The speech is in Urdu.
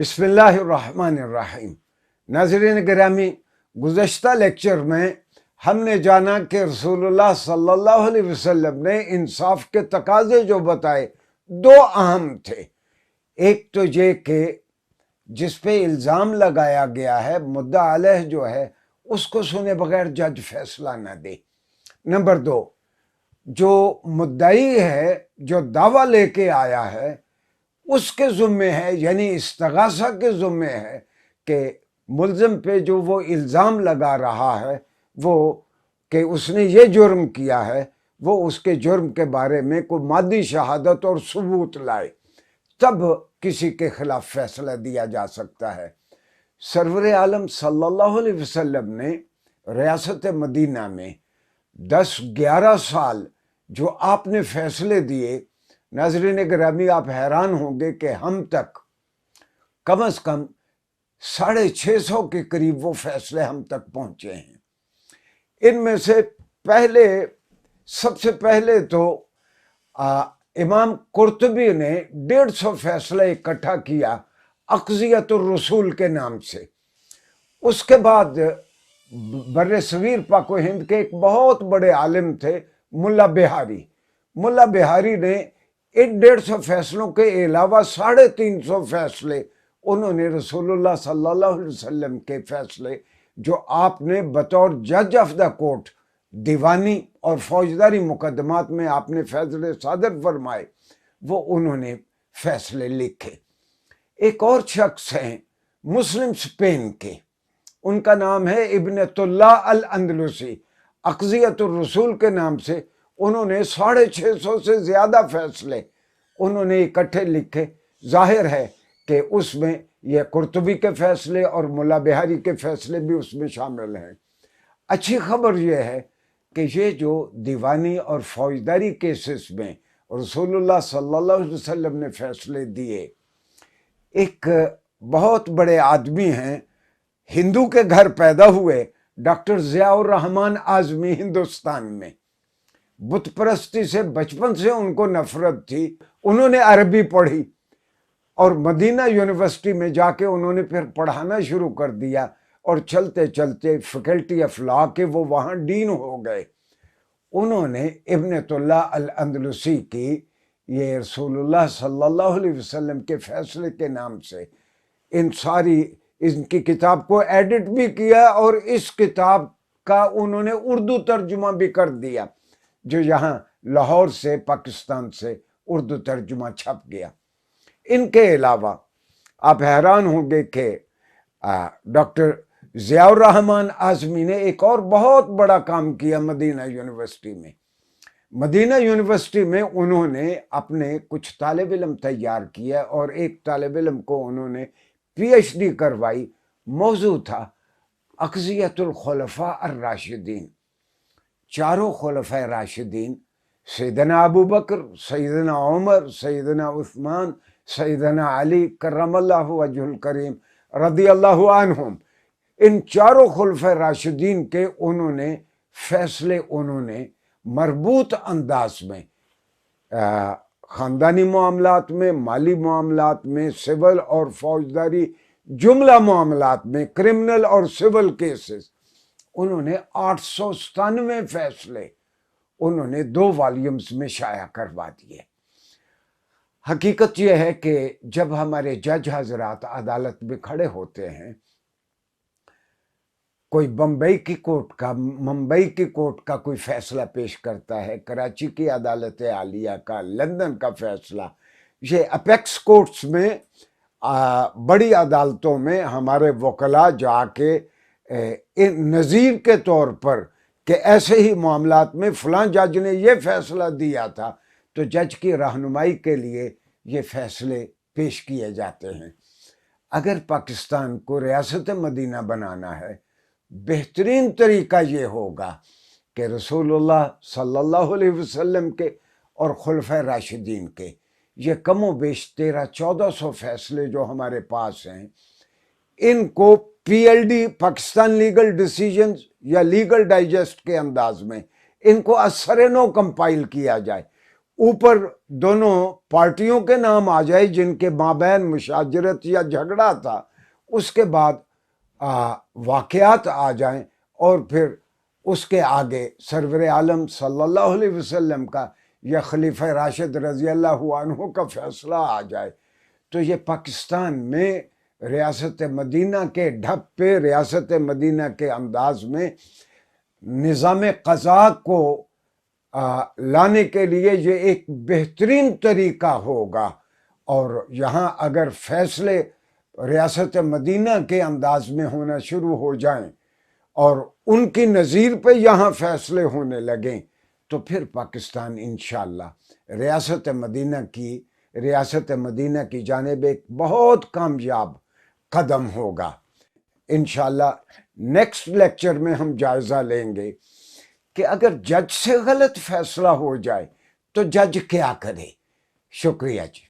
بسم اللہ الرحمن الرحیم۔ ناظرین گرامی، گزشتہ لیکچر میں ہم نے جانا کہ رسول اللہ صلی اللہ علیہ وسلم نے انصاف کے تقاضے جو بتائے دو اہم تھے۔ ایک تو یہ کہ جس پہ الزام لگایا گیا ہے مدعا علیہ جو ہے اس کو سنے بغیر جج فیصلہ نہ دے۔ نمبر دو، جو مدعی ہے جو دعویٰ لے کے آیا ہے اس کے ذمے ہے، یعنی استغاثہ کے ذمے ہے کہ ملزم پہ جو وہ الزام لگا رہا ہے وہ کہ اس نے یہ جرم کیا ہے، وہ اس کے جرم کے بارے میں کوئی مادی شہادت اور ثبوت لائے، تب کسی کے خلاف فیصلہ دیا جا سکتا ہے۔ سرور عالم صلی اللہ علیہ وسلم نے ریاست مدینہ میں 10-11 سال جو آپ نے فیصلے دیے، ناظرین گرامی آپ حیران ہوں گے کہ ہم تک کم از کم 650 کے قریب وہ فیصلے ہم تک پہنچے ہیں۔ ان میں سے سب سے پہلے تو امام قرطبی نے 150 فیصلہ اکٹھا کیا اقضیت الرسول کے نام سے۔ اس کے بعد بر صغیر پاک و ہند کے ایک بہت بڑے عالم تھے ملا بہاری۔ ملا بہاری نے ان 150 فیصلوں کے علاوہ 350 فیصلے انہوں نے رسول اللہ صلی اللہ علیہ وسلم کے فیصلے جو آپ نے بطور جج آف دا کورٹ دیوانی اور فوجداری مقدمات میں آپ نے فیصلے صادر فرمائے، وہ انہوں نے فیصلے لکھے۔ ایک اور شخص ہیں مسلم اسپین کے، ان کا نام ہے ابنۃ اللہ الاندلسی۔ اقضیت الرسول کے نام سے انہوں نے 650 سے زیادہ فیصلے انہوں نے اکٹھے لکھے۔ ظاہر ہے کہ اس میں یہ قرطبی کے فیصلے اور ملا بہاری کے فیصلے بھی اس میں شامل ہیں۔ اچھی خبر یہ ہے کہ یہ جو دیوانی اور فوجداری کیسز میں رسول اللہ صلی اللہ علیہ وسلم نے فیصلے دیے، ایک بہت بڑے آدمی ہیں، ہندو کے گھر پیدا ہوئے، ڈاکٹر ضیاء الرحمن اعظمی، ہندوستان میں۔ بت پرستی سے بچپن سے ان کو نفرت تھی، انہوں نے عربی پڑھی اور مدینہ یونیورسٹی میں جا کے انہوں نے پھر پڑھانا شروع کر دیا، اور چلتے چلتے فیکلٹی آف لا کے وہ وہاں ڈین ہو گئے۔ انہوں نے ابنۃ اللہ الاندلسی کی یہ رسول اللہ صلی اللہ علیہ وسلم کے فیصلے کے نام سے ان کی کتاب کو ایڈٹ بھی کیا، اور اس کتاب کا انہوں نے اردو ترجمہ بھی کر دیا جو یہاں لاہور سے پاکستان سے اردو ترجمہ چھپ گیا۔ ان کے علاوہ آپ حیران ہوں گے کہ ڈاکٹر ضیاء الرحمن اعظمی نے ایک اور بہت بڑا کام کیا مدینہ یونیورسٹی میں۔ مدینہ یونیورسٹی میں انہوں نے اپنے کچھ طالب علم تیار کیا، اور ایک طالب علم کو انہوں نے پی ایچ ڈی کروائی۔ موضوع تھا اقضیت الخلفاء الراشدین، چاروں خلفاء راشدین، سیدنا ابو بکر، سیدنا عمر، سیدنا عثمان، سیدنا علی کرم اللہ وجہ الکریم رضی اللہ عنہم، ان چاروں خلفاء راشدین کے انہوں نے فیصلے انہوں نے مربوط انداز میں خاندانی معاملات میں، مالی معاملات میں، سول اور فوجداری جملہ معاملات میں، کرمنل اور سول کیسز، انہوں نے 897 فیصلے انہوں نے 2 والیومز میں شائع کروا دیے۔ حقیقت یہ ہے کہ جب ہمارے جج حضرات عدالت میں کھڑے ہوتے ہیں، کوئی ممبئی کی کورٹ کا کوئی فیصلہ پیش کرتا ہے، کراچی کی عدالت عالیہ کا، لندن کا فیصلہ، یہ اپیکس کورٹس میں بڑی عدالتوں میں ہمارے وکلاء جا کے نظیر کے طور پر کہ ایسے ہی معاملات میں فلاں جج نے یہ فیصلہ دیا تھا، تو جج کی رہنمائی کے لیے یہ فیصلے پیش کیے جاتے ہیں۔ اگر پاکستان کو ریاست مدینہ بنانا ہے، بہترین طریقہ یہ ہوگا کہ رسول اللہ صلی اللہ علیہ وسلم کے اور خلفاء راشدین کے یہ کم و بیش 1300-1400 فیصلے جو ہمارے پاس ہیں، ان کو P L D Pakistan legal decisions یا لیگل ڈائجسٹ کے انداز میں ان کو اثر نو کمپائل کیا جائے، اوپر دونوں پارٹیوں کے نام آ جائے جن کے مابین مشاجرت یا جھگڑا تھا، اس کے بعد واقعات آ جائیں، اور پھر اس کے آگے سرور عالم صلی اللہ علیہ وسلم کا یا خلیفہ راشد رضی اللہ عنہ کا فیصلہ آ جائے، تو یہ پاکستان میں ریاست مدینہ کے ڈھب پہ، ریاست مدینہ کے انداز میں نظام قضاء کو لانے کے لیے یہ ایک بہترین طریقہ ہوگا۔ اور یہاں اگر فیصلے ریاست مدینہ کے انداز میں ہونا شروع ہو جائیں اور ان کی نظیر پہ یہاں فیصلے ہونے لگیں، تو پھر پاکستان انشاءاللہ ریاست مدینہ کی جانب ایک بہت کامیاب قدم ہوگا۔ انشاءاللہ نیکسٹ لیکچر میں ہم جائزہ لیں گے کہ اگر جج سے غلط فیصلہ ہو جائے تو جج کیا کرے۔ شکریہ جی۔